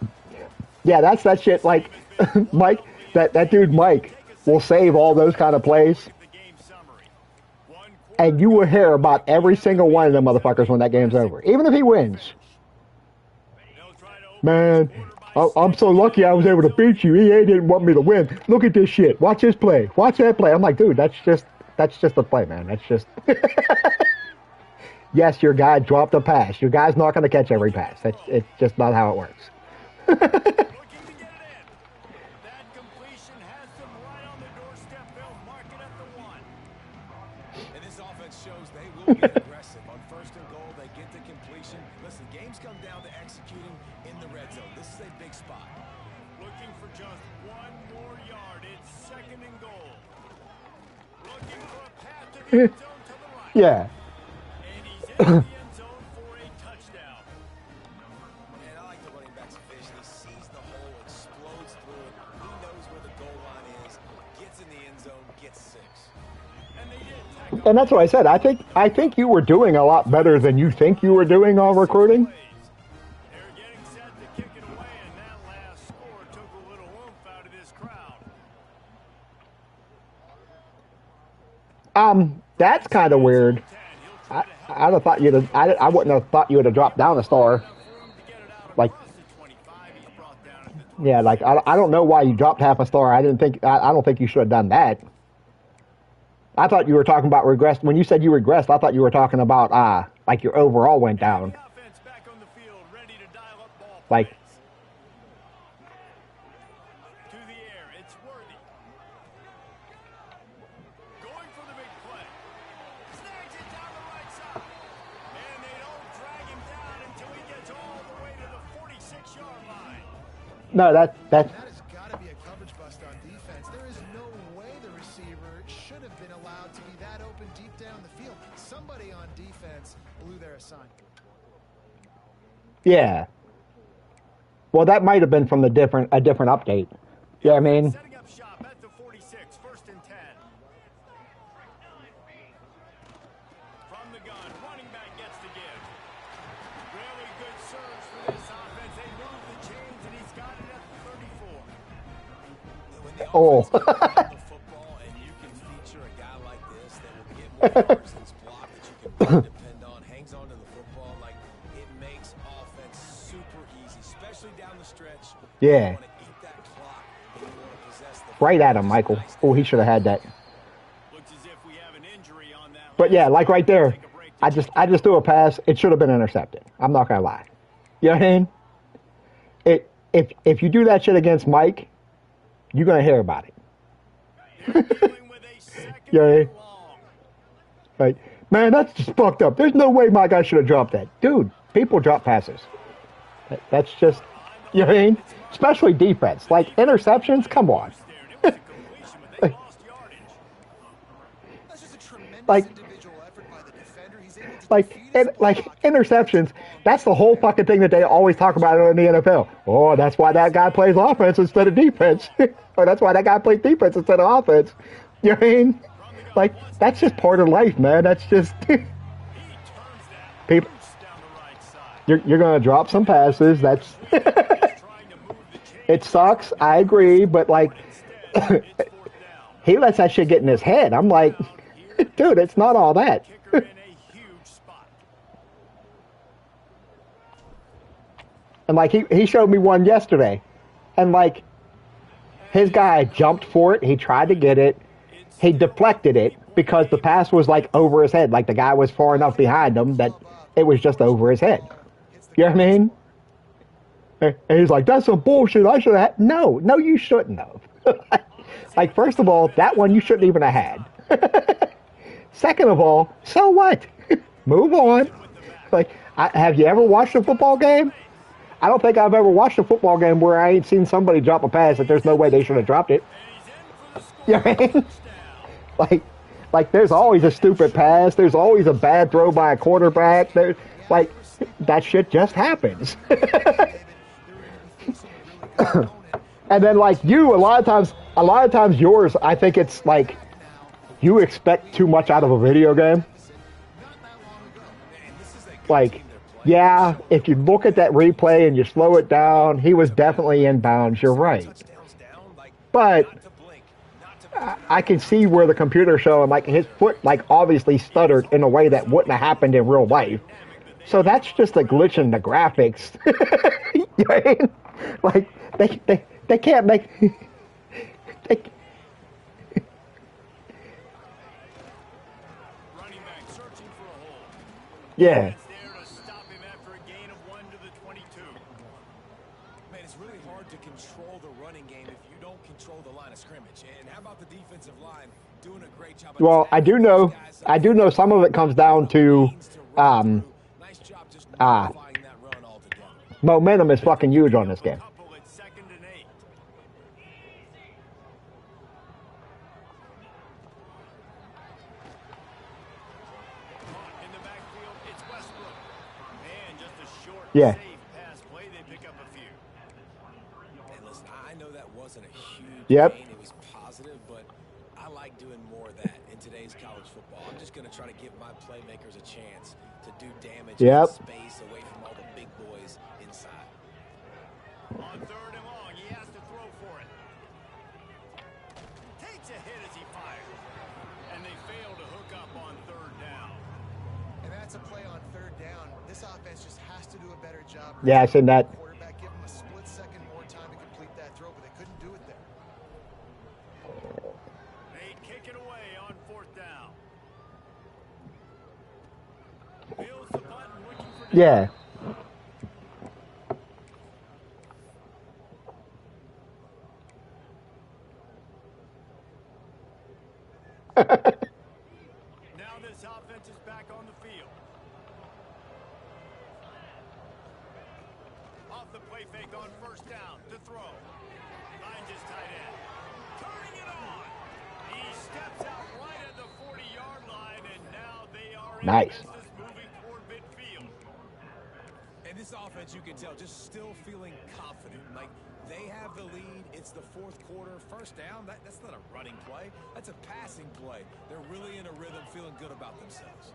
Yeah, that's that shit. Like Mike, that dude Mike will save all those kind of plays, The game summary. One quarter and you will hear about every single one of them motherfuckers when that game's over, even if he wins. Man, I'm so lucky I was able to beat you. EA didn't want me to win. Look at this shit. Watch this play. Watch that play. I'm like, dude, that's just a play, man. That's just. Yes, your guy dropped a pass. Your guy's not going to catch every pass. It's just not how it works. Looking to get it in. That completion has them right on the doorstep. They'll mark it at the 1. And this offense shows they will be aggressive. On first and goal, they get the completion. Listen, games come down to executing in the red zone. This is a big spot. Looking for just 1 more yard. It's 2nd and goal. Looking for a path to the end zone to the right. Yeah. And he's in the end zone for a touchdown. And I like the running back's vision. He sees the hole, explodes through it. He knows where the goal line is, gets in the end zone, gets 6. And they did tack on. And that's what I said. I think you were doing a lot better than you think you were doing on recruiting. They're getting set to kick it away, and that last score took a little oomph out of this crowd. That's kind of weird. I'd have thought I wouldn't have thought you would have dropped down a star. Like, yeah, like I don't know why you dropped half a star. I don't think you should have done that. I thought you were talking about regress. When you said you regressed, I thought you were talking about like your overall went down. Like, To the air, it's Worthy. Going for the big play. Snags it down the right side. And they don't drag him down until he gets all the way to the 46-yard line. no, That has got to be a coverage bust on defense. There is no way the receiver should have been allowed to be that open deep down the field. Somebody on defense blew their assignment. yeah. Well, that might have been from a different update. Yeah, I mean, Setting up shop at the 46, 1st and 10. From the gun, running back gets the give. Really good surge for this offense. They move the chains, and he's got it at the 34. When the Oh. offense can run the football and you can feature a guy like this that will get more yards than his block that you can really depend on, hangs on to the football, like it makes offense super easy, especially down the stretch. Yeah. You want to eat that clock. You want to possess the right at him, Michael. Oh, he should have had that. Looks as if we have an injury on that. But yeah, like right there, I just threw a pass. It should have been intercepted. I'm not gonna lie. You know what I mean? If you do that shit against Mike, you're gonna hear about it. Dealing with a second Yeah. and long. Like, man, that's just fucked up. There's no way my guy should have dropped that. Dude, people drop passes. That's just, you know what I mean? Especially defense. Like, interceptions, come on. It was a completion, but they lost yardage. That's just a tremendous Like- individual effort by the defender. He's able to Like, defeat his like interceptions, that's the whole fucking thing that they always talk about in the NFL. Oh, that's why that guy plays offense instead of defense. Or that's why that guy plays defense instead of offense. You know what I mean? Like, that's just part of life, man. That's just... He turns that People, loose down the right side. you're going to drop some passes. That's... Trying to move the chains. It sucks, I agree, but like, Instead, it's 4th down. he lets that shit get in his head. I'm like, dude, it's not all that. Kicker in a huge spot. And like, he showed me one yesterday, and like, his guy jumped for it. He tried to get it. He deflected it because the pass was like over his head. Like the guy was far enough behind him that it was just over his head. You know what I mean? And he's like, that's some bullshit. I should have. No, you shouldn't have. Like, first of all, that one you shouldn't even have had. Second of all, so what? Move on. Like, have you ever watched a football game? I don't think I've ever watched a football game where I ain't seen somebody drop a pass that there's no way they should have dropped it. You know what I mean? Like there's always a stupid pass. There's always a bad throw by a quarterback. There's like that shit just happens. And then like you, a lot of times yours, I think it's like you expect too much out of a video game. Like, yeah, if you look at that replay and you slow it down, he was definitely inbounds. You're right. But I can see where the computer showing like his foot like obviously stuttered in a way that wouldn't have happened in real life. So that's just a glitch in the graphics. Like they can't make. They, Running back searching for a hole. yeah. It's there to stop him after a gain of 1 to the 22. Man, it's really hard to control the running game if you don't control the line of scrimmage. And how about the defensive line doing a great job? Well, I do know some of it comes down to Nice job just nullifying that run altogether. momentum is fucking huge on this game. Couple at 2nd and 8. In the backfield, it's Westbrook. Man, just a short, Yeah. safe pass play. They pick up a few. And listen, I know that wasn't a huge Yep. gain. It was positive, but I like doing more of that in today's college football. I'm just going to try to give my playmakers a chance to do damage Yep. in space away from all the big boys inside. On 3rd and long, he has to throw for it. Takes a hit as he fires. And they fail to hook up on 3rd down. And that's a play on 3rd down. This offense just has to do a better job. Yeah, I seen that. Quarterback give him a split second more time to complete that throw, but they couldn't do it there. They kick it away on 4th down. Feels the button, looking for Yeah. Now this offense is back on the field. Off the play fake on 1st down to throw. Finds his tight end. Turning it on. He steps out right at the 40-yard line, and now they are in Nice. business moving toward midfield. And this offense, you can tell, just still feeling confident. Like, they have the lead. It's the 4th quarter. 1st down, that's not a running play. That's a passing play. They're really in a rhythm, feeling good about themselves.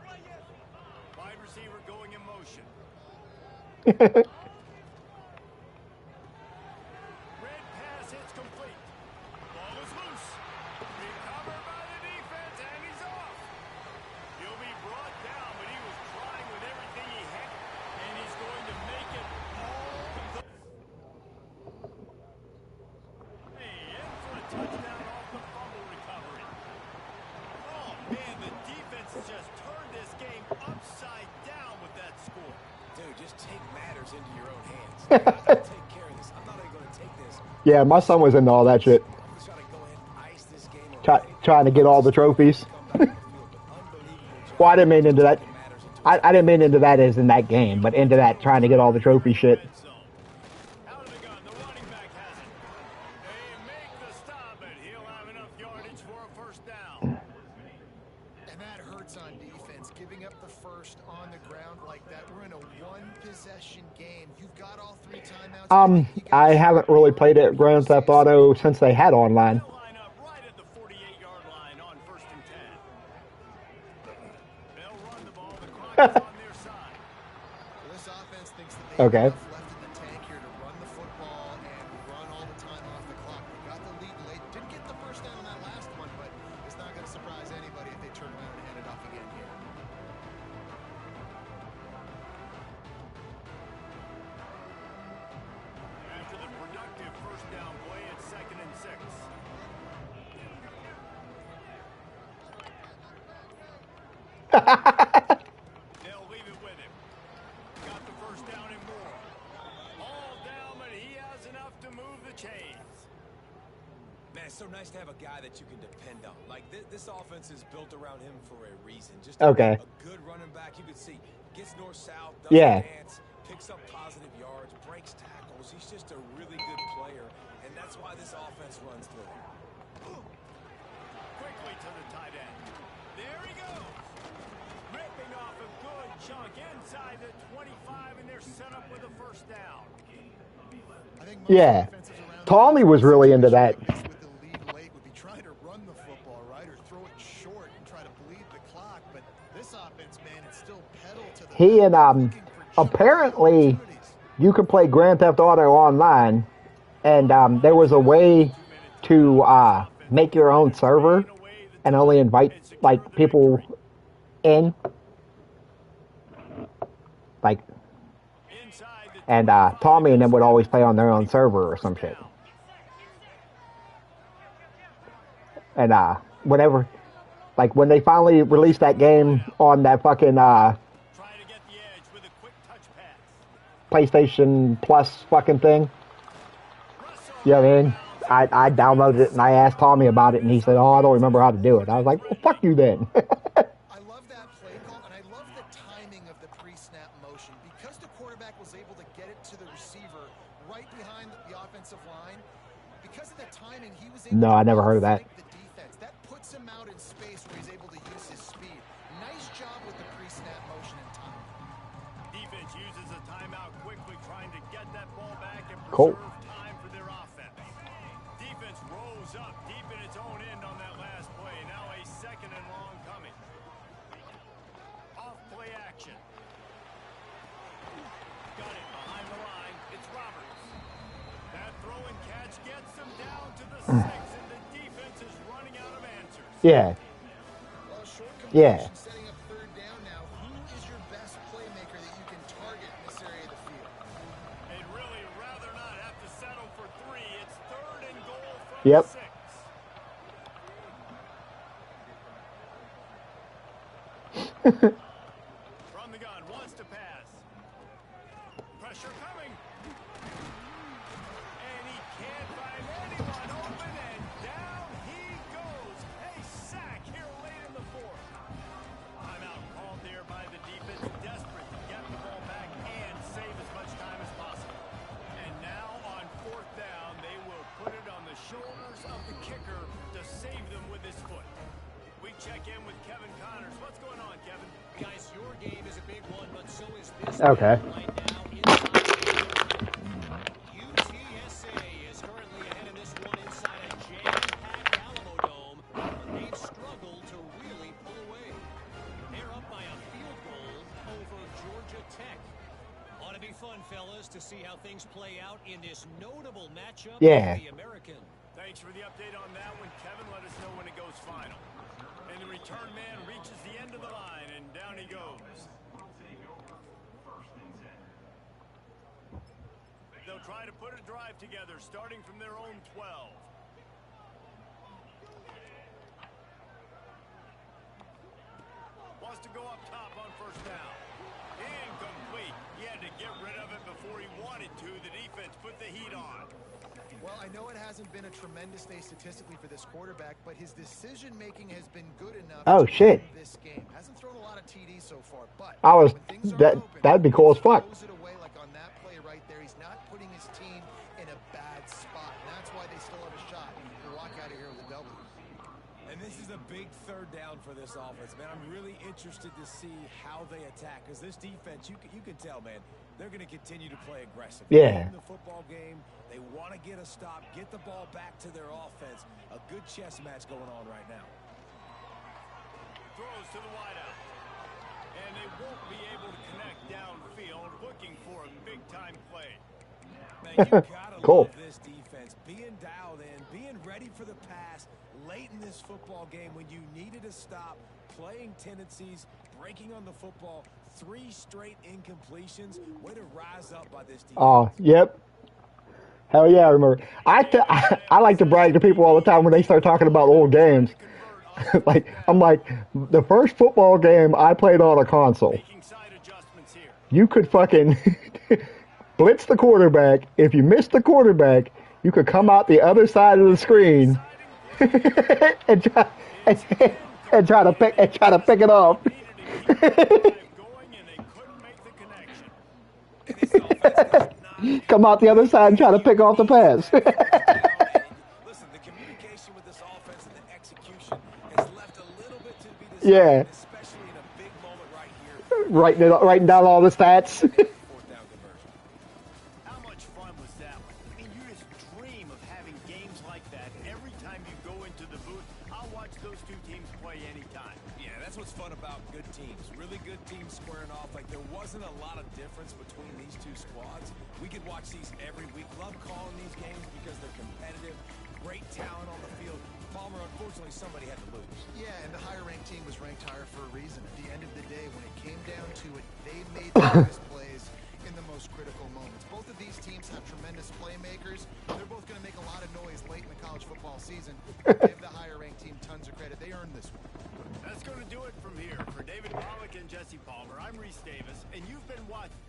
Wide receiver going in motion. Red pass hits complete. Ball is loose. Recovered by the defense, and he's off. He'll be brought down, but he was trying with everything he had, and he's going to make it all the way in for a touchdown off the fumble recovery. Oh, man, the defense has just turned this game upside down with that score. Dude, just take matters into your own hands. I'm not going to take care of this. I'm not even going to take this. Yeah, my son was into all that shit. I'm just trying to go ahead and ice this game away. Trying to get all the trophies. Well, I didn't mean into that. I didn't mean into that as in that game, but into that trying to get all the trophy shit. Out of the gun, the running back has it. They make the stop, but he'll have enough yardage for a 1st down. And that hurts on defense, giving up the first on the ground like that. We're in a one-possession game. You've got all 3 timeouts. I haven't really played it Grand Theft Auto since they had online. They'll line up right at the 48-yard line on 1st and 10. They'll run the ball. The clock is on their side. This offense thinks that they Okay. have enough left in the tank here to run the football and run all the time off the clock. They got the lead late. Didn't get the first down on that last one, but it's not going to surprise anybody if they turn around and hand it off again here. After the productive 1st down play, it's 2nd and 6. They'll leave it with him. Got the 1st down and more. All down, but he has enough to move the chains. Man, it's so nice to have a guy that you can depend on. Like, this offense is built around him for a reason. Just Okay. a good running back. You can see, gets north-south, does Yeah. dance, picks up positive yards, breaks tackles. He's just a really good player, and that's why this offense runs through him. Quickly to the tight end. There he goes. Ripping off a good chunk inside the 25, and they're set up with a 1st down. I think most Yeah. offenses around Tommy was really into that. with the lead late would be trying to run the football, right, or throw it short and try to bleed the clock. But this offense, man, it's still pedal to the He and looking for jump apparently opportunities. you could play Grand Theft Auto online, and there was a way to make your own server and only invite like people in. Like, Inside the and Tommy and them would always play on their own server or some shit. And whenever, like when they finally released that game on that fucking trying to get the edge with a quick touch pass. PlayStation Plus fucking thing, you know what I mean? I downloaded it and I asked Tommy about it and he said, "Oh, I don't remember how to do it." I was like, "Well, fuck you then." I love that play call, and I love the timing of the pre-snap motion. Because the quarterback was able to get it to the receiver right behind the offensive line, because of the timing, he was able No, I never heard of that. to flank the defense. That puts him out in space where he's able to use his speed. Nice job with the pre-snap motion and timing. Defense uses a timeout quickly, trying to get that ball back and Cool. preserve time for their offense. Defense rose up deep in its own end on that last play. Now a second and long coming. Off play action. Got it behind the line. It's Roberts. That throw and catch gets them down to the 6, and the defense is running out of answers. Yeah, Well, short yeah. completion setting up third down now. Who is your best playmaker that you can target in this area of the field? They'd really rather not have to settle for 3. It's third and goal from Yep. 6. From the gun, wants to pass. Pressure coming. And he can't find anyone open, and down he goes. A sack here late in the 4th. Timeout called there by the defense, desperate to get the ball back and save as much time as possible. And now on 4th down, they will put it on the shoulders of the kicker to save them with his foot. We check in with Kevin Connors. What's going on, Kevin? Guys, your game is a big one, but so is this Okay. game right now inside. UTSA is currently ahead in this one inside a jam-packed Alamo Dome, but they've struggled to really pull away. They're up by a field goal over Georgia Tech. Ought to be fun, fellas, to see how things play out in this notable matchup Yeah. of the American. Thanks for the update on that one, Kevin. Let us know when it goes final. And the return man reaches the end of the line, and down he goes. They'll try to put a drive together, starting from their own 12. Wants to go up top on 1st down. Incomplete. He had to get rid of it before he wanted to. The defense put the heat on. Well, I know it hasn't been a tremendous day statistically for this quarterback, but his decision-making has been good enough Oh, to shit. win this game. Hasn't thrown a lot of TDs so far, but I was when things are that open, that'd be cool as he fuck. throws it away like on that play right there. He's not putting his team in a bad spot, and that's why they still have a shot to walk out of here with a W. And this is a big 3rd down for this offense, man. I'm really interested to see how they attack, because this defense, you can tell, man, they're going to continue to play aggressive. Yeah. In the football game, they want to get a stop, get the ball back to their offense. A good chess match going on right now. Throws to the wideout. And they won't be able to connect downfield, looking for a big-time play. Man, you gotta Cool. love this defense. Being dialed in, being ready for the pass late in this football game when you needed a stop, playing tendencies, breaking on the football, 3 straight incompletions. Way to rise up by this defense. Oh, yep. Hell yeah, I remember. I like to brag to people all the time when they start talking about old games. Like, I'm like, the first football game I played on a console, Making side adjustments here. you could fucking blitz the quarterback. If you missed the quarterback, you could come out the other side of the screen and try to pick it up. Needed to keep the drive going, and they couldn't make the connection. And this offense does not Come out the other side and try to pick off the pass. Listen, the communication with this offense and the execution has left a little bit to be desired, Yeah. especially in a big moment right here. Writing down all the stats. 4th down conversion. How much fun was that one? I mean, you just dream of having games like that every time you go into the booth. I'll watch those two teams play anytime. Yeah, that's what's fun about good teams. Really good teams squaring off. Like, there wasn't a lot of difference between these two squads. We could watch these every week. Love calling these games because they're competitive. Great talent on the field. Palmer, unfortunately, somebody had to lose. Yeah, and the higher-ranked team was ranked higher for a reason. At the end of the day, when it came down to it, they made the biggest play most critical moments. Both of these teams have tremendous playmakers. They're both going to make a lot of noise late in the college football season. Give the higher-ranked team tons of credit. They earned this one. That's going to do it from here. For David Pollock and Jesse Palmer, I'm Reese Davis, and you've been watching.